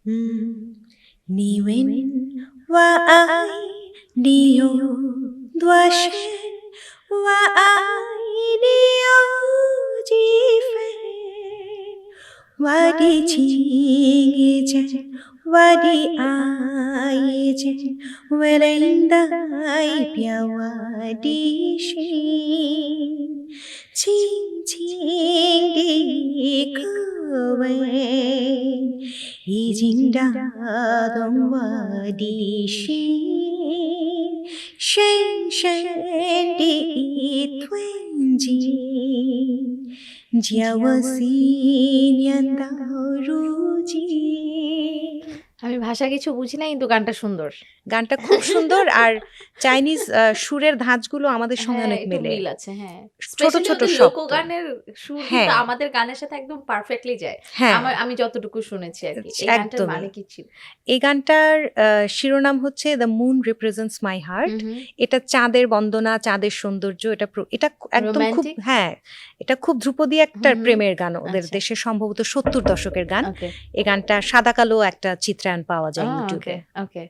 你问我爱你有多深，我爱你有几分？我的情一真，我的爱一真，为了代表我的心，轻轻的口吻已经打动我的心，深深的一吞进，叫我思念到如今。আমি ভাষা কিছু বুঝি না, কিন্তু গানটা সুন্দর। গানটা খুব সুন্দর, আর চাইনিজ সুরের ধাঁচগুলো আমাদের সঙ্গে হ্যাঁ, অনেক একটু মেলে। মিল আছে, হ্যাঁ। ছোট স্পেশালি ছোট ওদের শব্দ। লোকগানের সুর কিন্তু হ্যাঁ আমাদের গানের সাথে একদম পারফেক্টলি যায়। হ্যাঁ আমি যতটুকু শুনেছি আরকি। এই গানটার একদমই। মানে কি ছিল? এই গানটার শিরোনাম হচ্ছে the moon represents my heart. এটা চাঁদের বন্দনা, চাঁদের সৌন্দর্য, এটা একদম খুব, রোমান্টিক? হ্যাঁ এটা খুব ধ্রুপদী একটা প্রেমের গান, ওদের আচ্ছা। দেশে সম্ভবত 70 দশকের গান। ওকে, এই গানটা সাদা কালো একটা চিত্রায়ন পাওয়া যায় ওকে, ইউটিউবে। ওকে।